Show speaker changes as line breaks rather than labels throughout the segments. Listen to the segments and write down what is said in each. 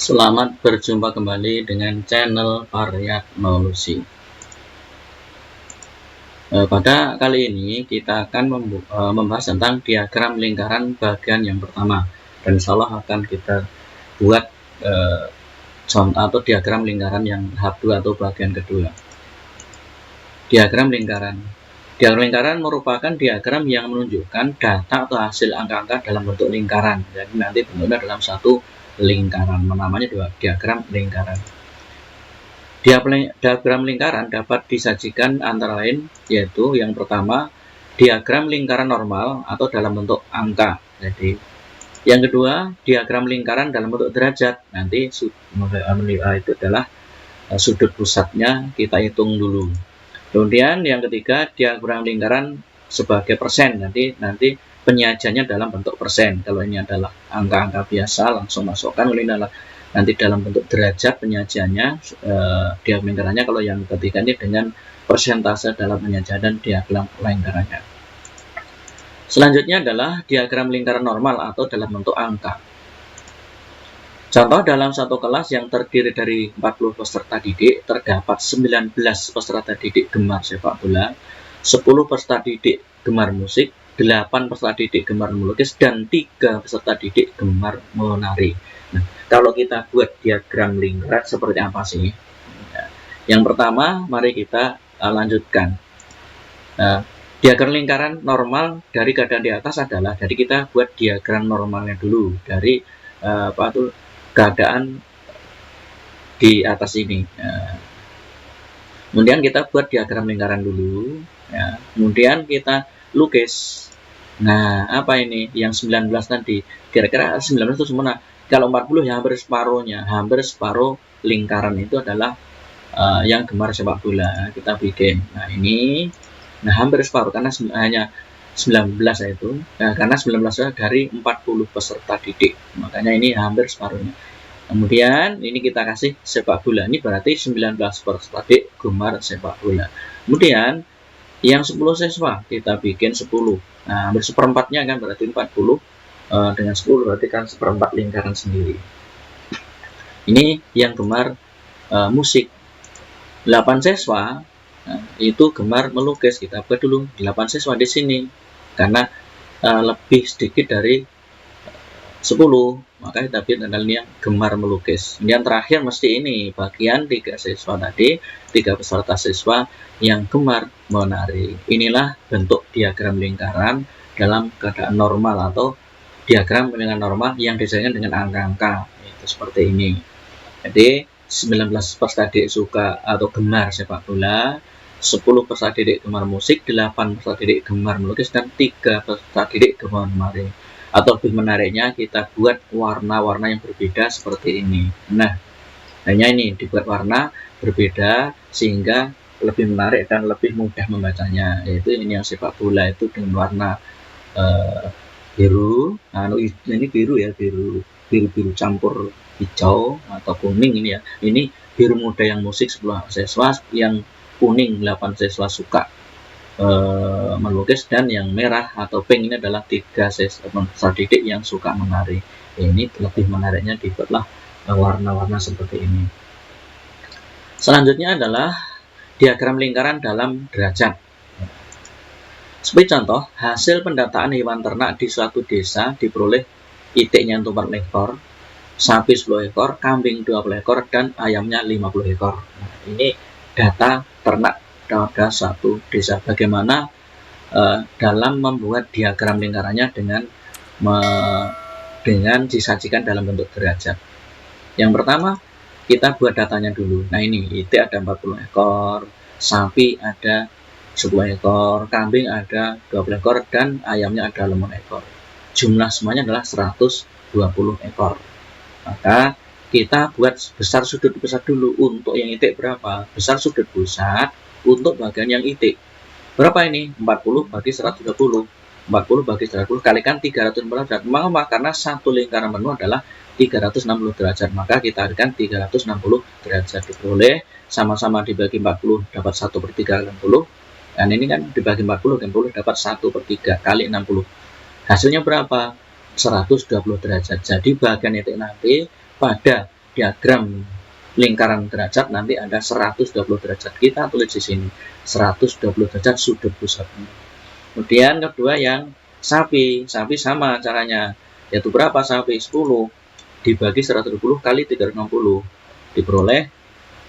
Selamat berjumpa kembali dengan channel Variagnology. Pada kali ini kita akan membahas tentang diagram lingkaran bagian yang pertama, dan insya Allah akan kita buat contoh atau diagram lingkaran yang tahap 2 atau bagian kedua. Diagram lingkaran. Diagram lingkaran merupakan diagram yang menunjukkan data atau hasil angka-angka dalam bentuk lingkaran. Jadi nanti bentuknya dalam satu lingkaran, namanya diagram lingkaran. Diagram lingkaran dapat disajikan antara lain, yaitu yang pertama diagram lingkaran normal atau dalam bentuk angka. Jadi yang kedua diagram lingkaran dalam bentuk derajat. Nanti itu adalah sudut pusatnya kita hitung dulu. Kemudian yang ketiga diagram lingkaran sebagai persen. Nanti penyajiannya dalam bentuk persen. Kalau ini adalah angka-angka biasa langsung masukkan. Kalau ini adalah nanti dalam bentuk derajat penyajiannya, diagram lingkarannya. Kalau yang ketiga ini dengan persentase dalam penyajian dan diagram lingkarannya. Selanjutnya adalah diagram lingkaran normal atau dalam bentuk angka. Contoh, dalam satu kelas yang terdiri dari 40 peserta didik, terdapat 19 peserta didik gemar sepak bola, 10 peserta didik gemar musik, 8 peserta didik gemar melukis, dan 3 peserta didik gemar menari. Nah, kalau kita buat diagram lingkaran seperti apa sih? Yang pertama, mari kita lanjutkan. Diagram lingkaran normal dari keadaan di atas adalah, jadi kita buat diagram normalnya dulu dari keadaan di atas ini. Kemudian kita buat diagram lingkaran dulu, kemudian kita lukis. Nah, apa ini yang 19 tadi? Kira-kira 19 itu semua. Kalau 40 ya hampir separuh lingkaran itu adalah yang gemar sepak bola. Kita bikin. Nah, ini hampir separuh karena hanya 19 itu, karena 19 dari 40 peserta didik, makanya ini hampir separuhnya. Kemudian ini kita kasih sepak bola, ini berarti 19 peserta didik gemar sepak bola. Kemudian yang 10 siswa kita bikin 10, nah hampir seperempatnya kan, berarti 40 dengan 10 berarti kan seperempat lingkaran sendiri. Ini yang gemar musik, 8 siswa itu gemar melukis. Kita buat dulu 8 siswa di sini karena lebih sedikit dari 10, maka kita buat adalah yang gemar melukis. Yang terakhir mesti ini bagian 3 siswa tadi, 3 peserta siswa yang gemar menari. Inilah bentuk diagram lingkaran dalam keadaan normal atau diagram lingkaran normal yang disajikan dengan angka-angka, itu seperti ini. Jadi 19 peserta didik suka atau gemar sepak bola, 10 peserta didik gemar musik, 8 peserta didik gemar melukis, dan 3 peserta didik gemar menari. Atau lebih menariknya kita buat warna-warna yang berbeda seperti ini. Nah, hanya ini dibuat warna berbeda sehingga lebih menarik dan lebih mudah membacanya. Yaitu ini yang sepak bola itu dengan warna biru. Nah, ini biru ya, biru campur hijau atau kuning ini ya. Ini biru muda yang musik 10 siswa, yang kuning 8 siswa suka melukis, dan yang merah atau pink ini adalah 3 siswa didik yang suka menari. Ini lebih menariknya dibuatlah warna-warna seperti ini. Selanjutnya adalah diagram lingkaran dalam derajat. Seperti contoh, hasil pendataan hewan ternak di suatu desa diperoleh itiknya 4 ekor, sapi 10 ekor, kambing 20 ekor, dan ayamnya 50 ekor. Nah, ini data ternak pada satu desa. Bagaimana dalam membuat diagram lingkarannya dengan disajikan dalam bentuk derajat. Yang pertama, kita buat datanya dulu. Nah, ini itik ada 40 ekor, sapi ada 10 ekor, kambing ada 20 ekor, dan ayamnya ada 5 ekor. Jumlah semuanya adalah 120 ekor. Maka kita buat besar sudut pusat dulu. Untuk yang itik berapa? Besar sudut pusat untuk bagian yang itik. Berapa ini? 40 bagi 120. 40 bagi 120 kalikan 340 derajat. Mengapa? Karena satu lingkaran penuh adalah 360 derajat. Maka kita kalikan 360 derajat. Diperoleh sama-sama dibagi 40 dapat 1/3 kali 60. Dan ini kan dibagi 40 dapat 1/3 kali 60. Hasilnya berapa? 120 derajat. Jadi bagian itik nanti pada diagram lingkaran derajat nanti ada 120 derajat. Kita tulis di sini 120 derajat sudut pusatnya. Kemudian kedua yang sapi. Sapi sama caranya, yaitu berapa sapi? 10 dibagi 120 kali 360 diperoleh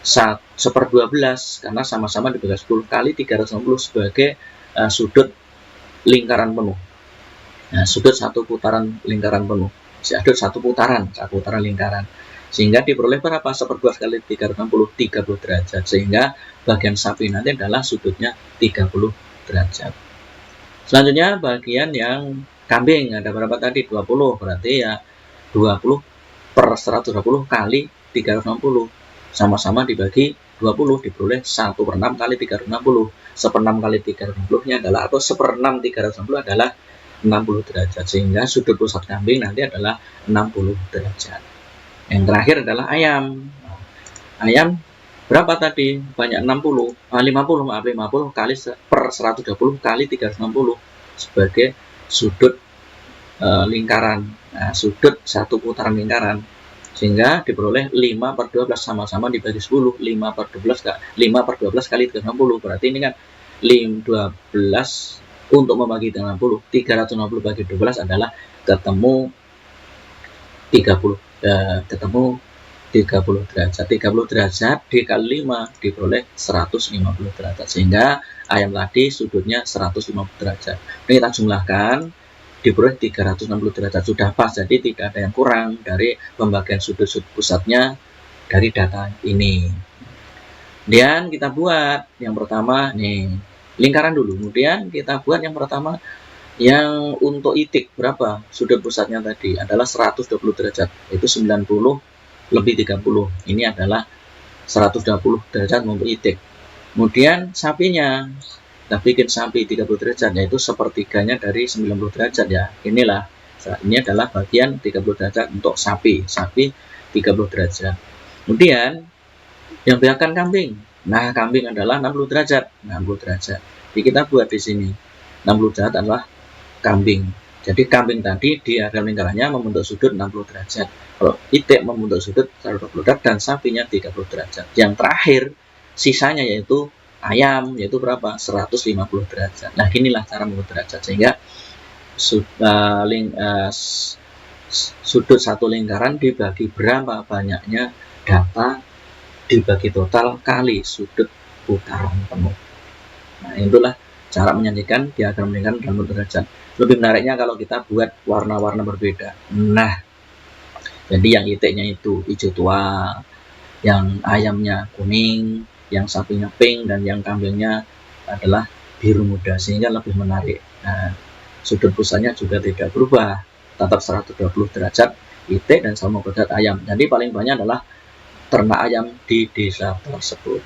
1/12 karena sama-sama dibagi 10 kali 360 sebagai sudut lingkaran penuh. Nah, sudut satu putaran lingkaran penuh. Sudut satu putaran lingkaran. Sehingga diperoleh berapa? 1/12 kali 360, 30 derajat. Sehingga bagian sapi nanti adalah sudutnya 30 derajat. Selanjutnya bagian yang kambing, ada berapa tadi? 20, berarti ya 20 per 120 kali 360. Sama-sama dibagi 20, diperoleh 1/6 kali 360. 1/6 kali 360-nya adalah, atau 1/6 360 adalah 60 derajat. Sehingga sudut pusat kambing nanti adalah 60 derajat. Yang terakhir adalah ayam. Ayam berapa tadi? Banyak 50 kali per 120 kali 360 sebagai sudut lingkaran. Nah, sudut satu putaran lingkaran. Sehingga diperoleh 5/12 sama-sama dibagi 10. 5/12 kali 360. Berarti ini kan 12 untuk membagi 60. 360 bagi 12 adalah ketemu 30 derajat. 30 derajat dikali 5 diperoleh 150 derajat. Sehingga ayam tadi sudutnya 150 derajat. Ini kita jumlahkan, diperoleh 360 derajat. Sudah pas, jadi tidak ada yang kurang dari pembagian sudut-sudut pusatnya dari data ini. Kemudian kita buat yang pertama nih, lingkaran dulu. Kemudian kita buat yang pertama yang untuk itik berapa? Sudut pusatnya tadi adalah 120 derajat, yaitu 90 lebih 30. Ini adalah 120 derajat untuk itik. Kemudian sapinya, kita bikin sapi 30 derajat, yaitu sepertiganya dari 90 derajat ya. Inilah, ini adalah bagian 30 derajat untuk sapi 30 derajat. Kemudian yang biarkan kambing. Nah, kambing adalah 60 derajat. 60 derajat. Jadi kita buat di sini 60 derajat adalah kambing. Jadi kambing tadi diagram lingkarannya membentuk sudut 60 derajat. Kalau itik membentuk sudut 120 derajat dan sapinya 30 derajat. Yang terakhir sisanya yaitu ayam, yaitu berapa? 150 derajat. Nah, inilah cara membentuk derajat. Sehingga sudut satu lingkaran dibagi berapa banyaknya data dibagi total kali sudut putaran penuh. Nah, itulah cara menyajikan diagram lingkaran dalam bentuk derajat. Lebih menariknya kalau kita buat warna-warna berbeda. Nah, jadi yang itiknya itu hijau tua, yang ayamnya kuning, yang sapinya pink, dan yang kambingnya adalah biru muda, sehingga lebih menarik. Nah, sudut pusatnya juga tidak berubah, tetap 120 derajat itik dan sama derajat ayam. Jadi paling banyak adalah ternak ayam di desa tersebut.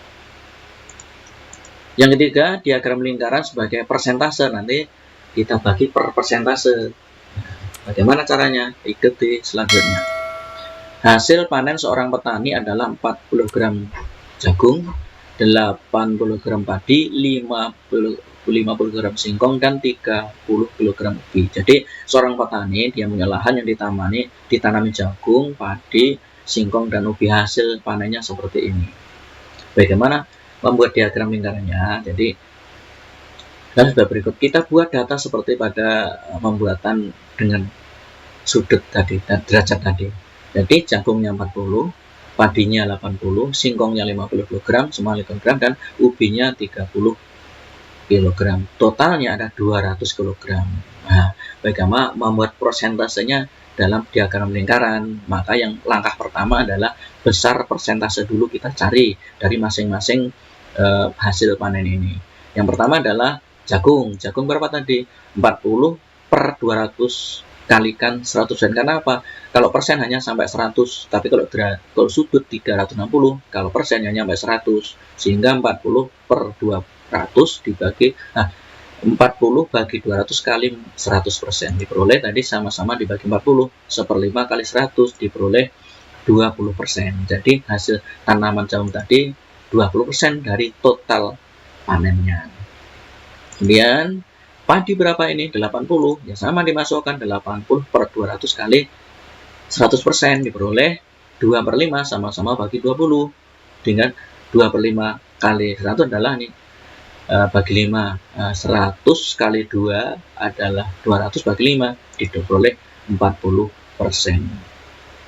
Yang ketiga, diagram lingkaran sebagai persentase. Nanti kita bagi per persentase. Bagaimana caranya? Ikuti selanjutnya. Hasil panen seorang petani adalah 40 gram jagung, 80 gram padi, 50 gram singkong, dan 30 kg ubi. Jadi seorang petani dia punya lahan yang ditanami jagung, padi, singkong, dan ubi. Hasil panennya seperti ini. Bagaimana membuat diagram lingkarannya? Jadi dan sudah berikut kita buat data seperti pada pembuatan dengan sudut tadi dan derajat tadi. Jadi jagungnya 40, padinya 80, singkongnya 50 kg, semua 5 kg, dan ubinya 30 kg. Totalnya ada 200 kg. Nah, bagaimana membuat persentasenya dalam diagram lingkaran? Maka yang langkah pertama adalah besar persentase dulu kita cari dari masing-masing hasil panen ini. Yang pertama adalah jagung berapa tadi? 40 per 200 kalikan 100. Dan karena apa? Kalau persen hanya sampai 100, tapi kalau sudut 360, kalau persen hanya sampai 100, sehingga 40 per 200 dibagi, 40 bagi 200 kali 100% diperoleh tadi sama-sama dibagi 40, 1/5 kali 100 diperoleh 20%. Jadi hasil tanaman jagung tadi 20% dari total panennya. Kemudian padi berapa ini? 80. Ya sama dimasukkan 80 per 200 kali 100% diperoleh 2/5 sama-sama bagi 20. Dengan 2/5 kali 100 adalah nih bagi 5. 100 kali 2 adalah 200 bagi 5, diperoleh 40%.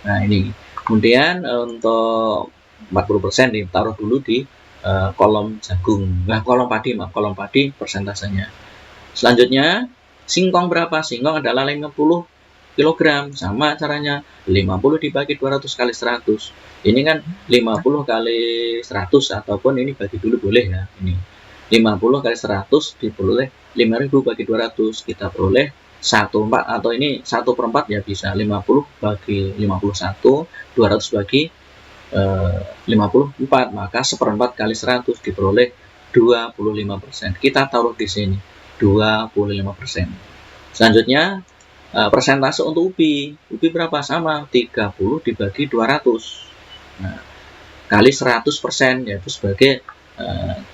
Nah, ini. Kemudian untuk 40% ditaruh dulu di kolom jagung. Nah, kolom padi persentasenya. Selanjutnya, singkong berapa? Singkong adalah 50 kg. Sama caranya, 50 dibagi 200 kali 100. Ini kan 50 kali 100 ataupun ini bagi dulu boleh ya. Ini 50 kali 100 diperoleh 5000 bagi 200. Kita peroleh 1/4 atau ini 1/4 ya bisa. 50 bagi 51, 200 bagi 54, maka 1/4 kali 100 diperoleh 25%. Kita taruh di sini 25%. Selanjutnya persentase untuk ubi. Ubi berapa? Sama 30 dibagi 200. Nah, kali 100%, yaitu sebagai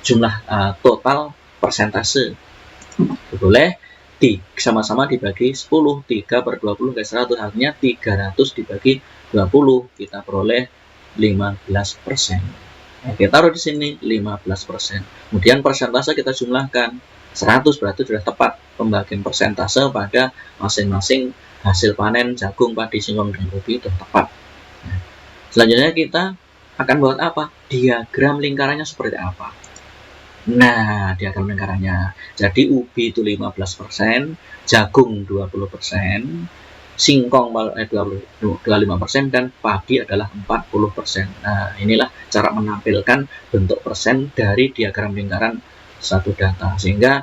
jumlah total persentase. Boleh sama-sama dibagi 10. 3/20 kali 100, artinya 300 dibagi 20, kita peroleh 15%. Nah, kita taruh di sini 15%. Kemudian persentase kita jumlahkan 100, berarti sudah tepat pembagian persentase pada masing-masing hasil panen jagung, padi, singkong, dan ubi itu tepat. Nah, selanjutnya kita akan buat apa? Diagram lingkarannya seperti apa? Nah, diagram lingkarannya. Jadi ubi itu 15%, jagung 20%, singkong 25%, dan padi adalah 40%. Nah, inilah cara menampilkan bentuk persen dari diagram lingkaran satu data, sehingga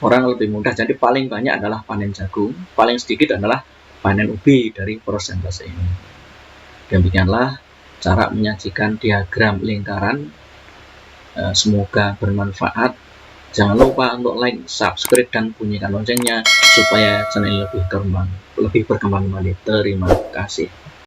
orang lebih mudah. Jadi paling banyak adalah panen jagung, paling sedikit adalah panen ubi dari persentase ini. Demikianlah cara menyajikan diagram lingkaran. Semoga bermanfaat. Jangan lupa untuk like, subscribe, dan bunyikan loncengnya supaya channel lebih berkembang kembali. Terima kasih.